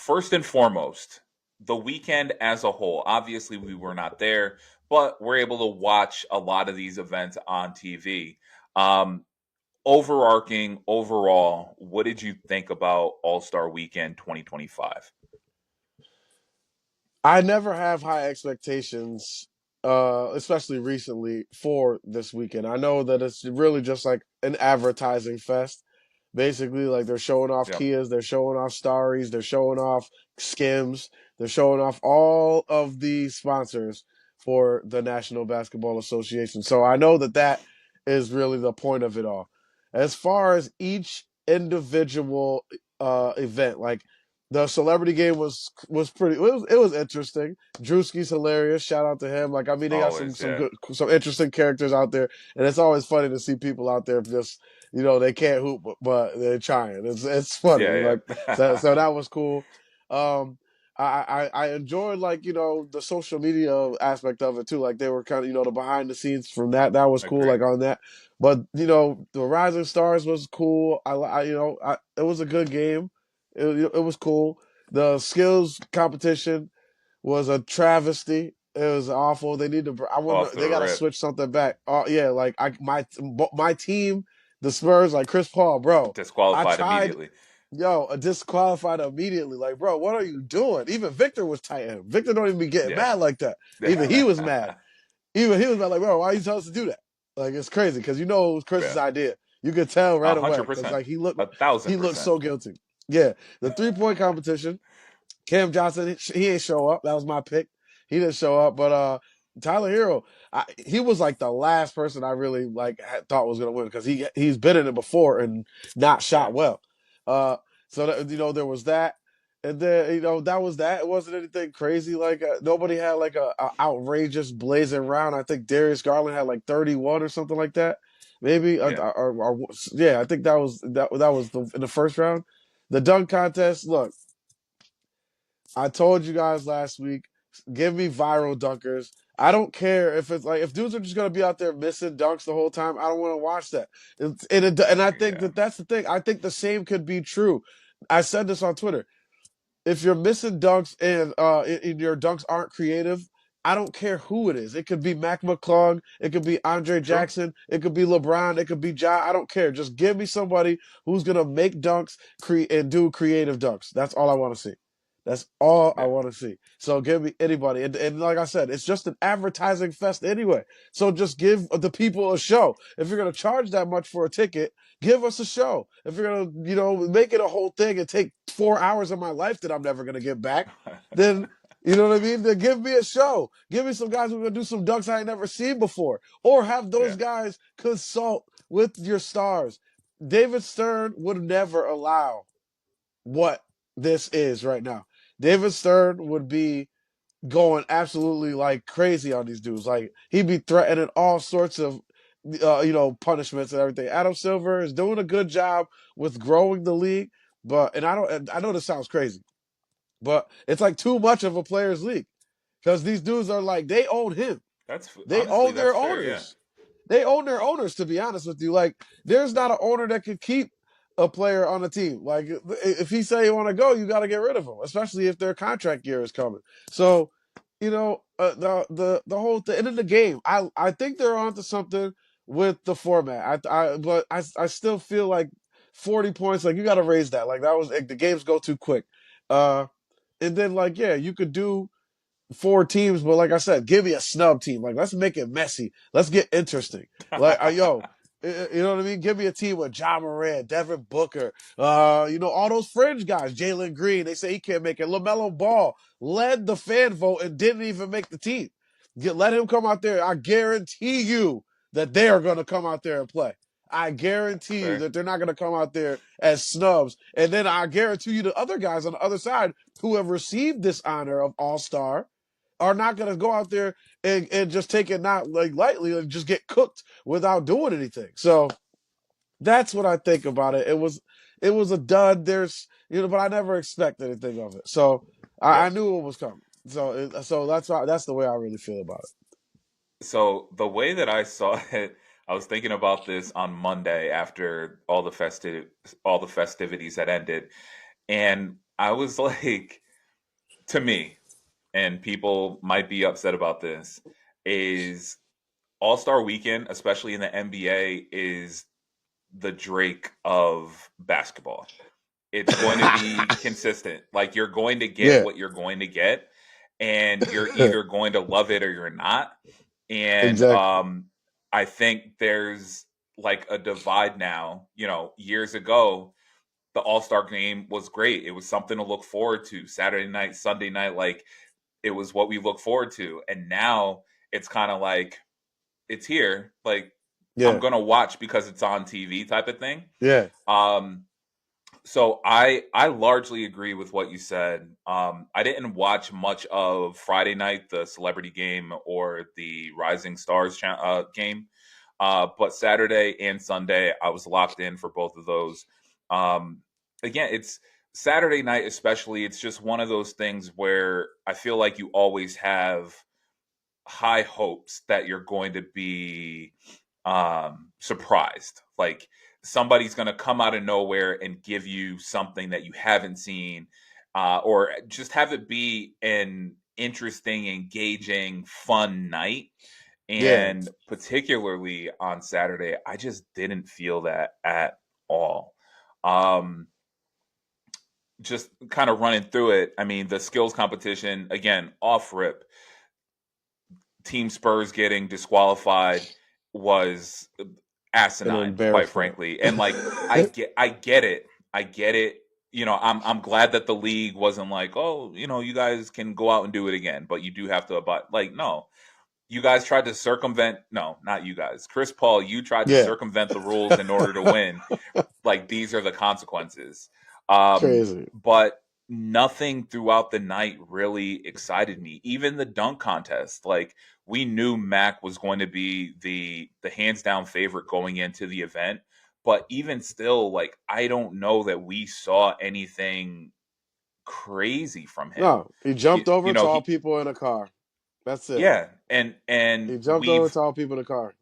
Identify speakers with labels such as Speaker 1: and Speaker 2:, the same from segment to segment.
Speaker 1: first and foremost, the weekend as a whole. Obviously, we were not there, but we're able to watch a lot of these events on TV. Um, Overarching, overall, what did you think about All Star Weekend 2025?
Speaker 2: I never have high expectations, especially recently for this weekend. I know that it's really just like an advertising fest. Basically, like they're showing off
Speaker 1: Yep.
Speaker 2: Kias, they're showing off Starries, they're showing off Skims, they're showing off all of the sponsors for the National Basketball Association. So I know that that is really the point of it all. As far as each individual event, like the celebrity game was pretty. It was interesting. Drewski's hilarious. Shout out to him. Like I mean, they got some
Speaker 1: Always,
Speaker 2: some
Speaker 1: yeah.
Speaker 2: good some interesting characters out there, and it's always funny to see people out there just they can't hoop, but they're trying. It's funny.
Speaker 1: Yeah,
Speaker 2: Like
Speaker 1: yeah.
Speaker 2: so that was cool. Um, I enjoyed like the social media aspect of it too. Like they were kind of the behind the scenes from that was cool.
Speaker 1: Agree.
Speaker 2: Like on that, but the Rising Stars was cool. It was a good game. It was cool. The skills competition was a travesty. It was awful. They need to. I
Speaker 1: Off
Speaker 2: wonder.
Speaker 1: the
Speaker 2: They got to
Speaker 1: rip.
Speaker 2: switch something back. Oh yeah, like my team, the Spurs, like Chris Paul, bro. I
Speaker 1: Disqualified
Speaker 2: tried.
Speaker 1: immediately.
Speaker 2: Yo, disqualified immediately. Like, bro, what are you doing? Even Victor was tight. Victor don't even be getting
Speaker 1: Yeah.
Speaker 2: mad like that. Even he was mad. Even he was mad. Like, bro, why you tell us to do that? Like, it's crazy because it was Chris's
Speaker 1: Yeah.
Speaker 2: idea. You could tell
Speaker 1: A
Speaker 2: right
Speaker 1: hundred
Speaker 2: away because
Speaker 1: percent.
Speaker 2: like
Speaker 1: A
Speaker 2: he
Speaker 1: thousand
Speaker 2: looked
Speaker 1: percent.
Speaker 2: so guilty. Yeah, the 3-point competition. Cam Johnson, he ain't show up. That was my pick. He didn't show up, but Tyler Hero, he was like the last person I really thought was gonna win because he's been in it before and not
Speaker 1: Yeah.
Speaker 2: shot well. Uh, so that, there was that, and then that was that. It wasn't anything crazy. Like nobody had like a outrageous blazing round. I think Darius Garland had like 31 or something like that. Maybe
Speaker 1: Yeah.
Speaker 2: yeah, I think that was in the first round. The dunk contest. Look, I told you guys last week, give me viral dunkers. I don't care if it's like if dudes are just gonna be out there missing dunks the whole time. I don't want to watch that. And I think
Speaker 1: Yeah.
Speaker 2: that's the thing. I think the same could be true. I said this on Twitter. If you're missing dunks and your dunks aren't creative, I don't care who it is. It could be Mac McClung, it could be Andre
Speaker 1: True.
Speaker 2: Jackson, it could be LeBron, it could be Ja. I don't care. Just give me somebody who's gonna make dunks and do creative dunks. That's all I want to see. That's all I
Speaker 1: Yeah.
Speaker 2: want to see. So give me anybody. And like I said, it's just an advertising fest anyway. So just give the people a show. If you're going to charge that much for a ticket, give us a show. If you're going to, make it a whole thing and take 4 hours of my life that I'm never going to get back, then, you know what I mean? Then give me a show. Give me some guys who are going to do some dunks I ain't never seen before. Or have those
Speaker 1: Yeah.
Speaker 2: guys consult with your stars. David Stern would never allow what this is right now. David Stern would be going absolutely like crazy on these dudes. Like he'd be threatening all sorts of punishments and everything. Adam Silver is doing a good job with growing the league, but I know this sounds crazy, but it's like too much of a players league because these dudes are like they own him.
Speaker 1: That's
Speaker 2: They
Speaker 1: honestly
Speaker 2: own their
Speaker 1: that's fair. Yeah.
Speaker 2: owners. They own their owners, to be honest with you. Like, there's not an owner that could keep a player on the team. Like, if he say you want to go, you got to get rid of him, especially if their contract year is coming. So, the whole thing, and in the game, I think they're onto something with the format. I still feel like 40 points. Like, you got to raise that. Like, that was like, the games go too quick. Uh, and then like, yeah, you could do 4 teams, but like I said, give me a snub team. Like, let's make it messy. Let's get interesting. Like, you know what I mean? Give me a team with John Moran, Devin Booker, all those fringe guys, Jalen Green. They say he can't make it. LaMelo Ball led the fan vote and didn't even make the team. Let him come out there. I guarantee you that they are going to come out there and play. I guarantee you
Speaker 1: Fair.
Speaker 2: that they're not going to come out there as snubs. And then I guarantee you the other guys on the other side who have received this honor of All Star are not going to go out there and just take it not like lightly and just get cooked without doing anything. So that's what I think about it. It was a dud. But I never expected anything of it. So I
Speaker 1: Yep.
Speaker 2: knew it was coming. So that's the way I really feel about it.
Speaker 1: So the way that I saw it, I was thinking about this on Monday after all the festivities had ended, and I was like, to me, and people might be upset about this, is All Star Weekend, especially in the NBA, is the Drake of basketball. It's going to be consistent. Like you're going to get
Speaker 2: Yeah,
Speaker 1: what you're going to get, and you're either going to love it or you're not. And
Speaker 2: exactly.
Speaker 1: I think there's like a divide now. Years ago, the All Star game was great. It was something to look forward to. Saturday night, Sunday night, like it was what we look forward to. And now it's kind of like it's here. Like I'm
Speaker 2: Yeah,
Speaker 1: gonna watch because it's on TV type of thing.
Speaker 2: yeah,
Speaker 1: Um, so I largely agree with what you said. I didn't watch much of Friday night, the celebrity game or the Rising Stars game, but Saturday and Sunday I was locked in for both of those. Um, Again, it's Saturday night especially. It's just one of those things where I feel like you always have high hopes that you're going to be surprised. Like somebody's going to come out of nowhere and give you something that you haven't seen, or just have it be an interesting, engaging, fun night.
Speaker 2: yeah.
Speaker 1: And particularly on Saturday, I just didn't feel that at all. Um, just kind of running through it. I mean, the skills competition, again, off rip, Team Spurs getting disqualified was
Speaker 2: An
Speaker 1: asinine, quite
Speaker 2: embarrassment.
Speaker 1: frankly. And like I get it. I get it. I'm glad that the league wasn't like, oh, you guys can go out and do it again, but you do have to abide. Like, no, you guys tried to circumvent. No, not you guys. Chris Paul, you tried to
Speaker 2: Yeah,
Speaker 1: circumvent the rules in order to win. Like these are the consequences.
Speaker 2: crazy.
Speaker 1: But nothing throughout the night really excited me. Even the dunk contest, like we knew Mac was going to be the hands down favorite going into the event, but even still, like I don't know that we saw anything crazy from him.
Speaker 2: No, he jumped over tall
Speaker 1: He
Speaker 2: people in a car. That's it.
Speaker 1: yeah, and
Speaker 2: He jumped over tall people in a car,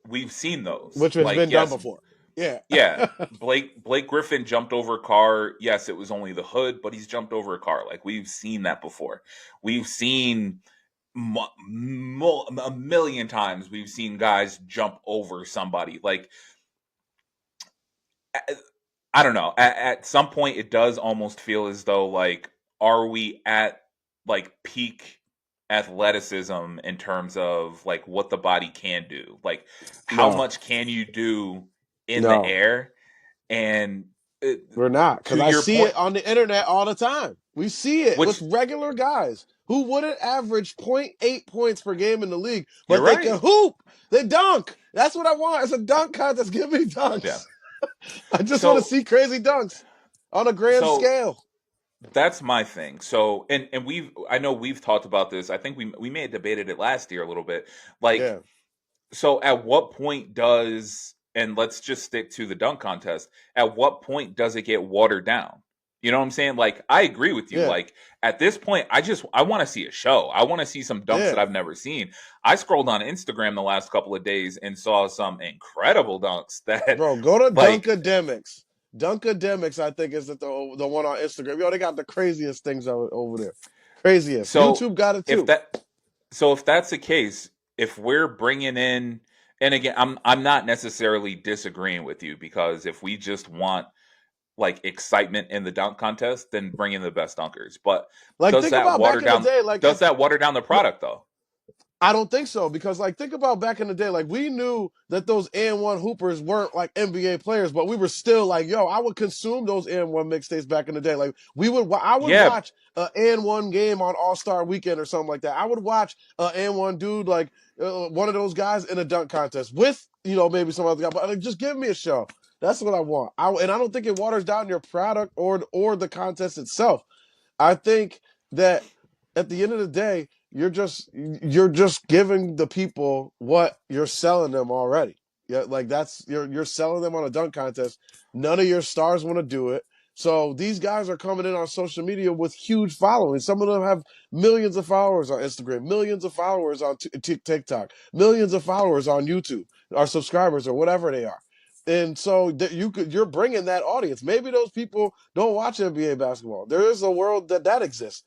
Speaker 1: we've seen those.
Speaker 2: which has
Speaker 1: Like
Speaker 2: been done
Speaker 1: yes,
Speaker 2: before. Yeah.
Speaker 1: yeah, Blake Griffin jumped over a car. Yes, it was only the hood, but he's jumped over a car. Like we've seen that before. We've seen a million times. We've seen guys jump over somebody. Like I don't know. At some point, it does almost feel as though like, are we at like peak athleticism in terms of like what the body can do? Like, how
Speaker 2: No,
Speaker 1: much can you do in the
Speaker 2: no,
Speaker 1: air? And uh,
Speaker 2: we're not.
Speaker 1: to
Speaker 2: Because I
Speaker 1: your
Speaker 2: see
Speaker 1: point,
Speaker 2: it on the internet all the time. We see it with
Speaker 1: which
Speaker 2: regular guys who wouldn't average point 0.8 points per game in the league,
Speaker 1: you're
Speaker 2: but they can
Speaker 1: right.
Speaker 2: hoop. They dunk. That's what I want. It's a dunk contest. Give me
Speaker 1: Yeah.
Speaker 2: dunks. I just want to
Speaker 1: So
Speaker 2: see crazy dunks on a grand
Speaker 1: so
Speaker 2: scale.
Speaker 1: that's my thing. So and I know we've talked about this. I think we may have debated it last year a little bit. Like
Speaker 2: Yeah,
Speaker 1: so at what point does, and let's just stick to the dunk contest, at what point does it get watered down? You know what I'm saying? Like I agree with you.
Speaker 2: yeah,
Speaker 1: Like at this point, I want to see a show. I want to see some dunks that
Speaker 2: yeah.
Speaker 1: I've never seen. I scrolled on Instagram the last couple of days and saw some incredible dunks that
Speaker 2: Bro, go to
Speaker 1: like
Speaker 2: Dunkademics. Dunkademics, I think, is the one on Instagram. Yo, they got the craziest things over there. Craziest.
Speaker 1: so
Speaker 2: YouTube got it
Speaker 1: if
Speaker 2: too.
Speaker 1: that if that's the case, if we're bringing in, and again, I'm not necessarily disagreeing with you, because if we just want like excitement in the dunk contest, then bring in the best dunkers. But
Speaker 2: Like,
Speaker 1: does
Speaker 2: think
Speaker 1: that
Speaker 2: about
Speaker 1: water
Speaker 2: back in the
Speaker 1: down
Speaker 2: day. Like,
Speaker 1: does
Speaker 2: if
Speaker 1: that water down the product though?
Speaker 2: I don't think so because, like, think about back in the day. Like, we knew that those and one hoopers weren't like NBA players, but we were still like, yo, I would consume those and one mixtapes back in the day. Like, I would
Speaker 1: Yeah.
Speaker 2: watch a and one game on All Star Weekend or something like that. I would watch a and one dude, like one of those guys in a dunk contest with, maybe some other guy. But like, just give me a show. That's what I want. And I don't think it waters down your product or the contest itself. I think that at the end of the day, you're just giving the people what you're selling them already. Yeah, like that's you're selling them on a dunk contest. None of your stars want to do it. So these guys are coming in on social media with huge followings. Some of them have millions of followers on Instagram, millions of followers on TikTok, millions of followers on YouTube, or subscribers or whatever they are. And so you're bringing that audience. Maybe those people don't watch NBA basketball. There is a world that exists.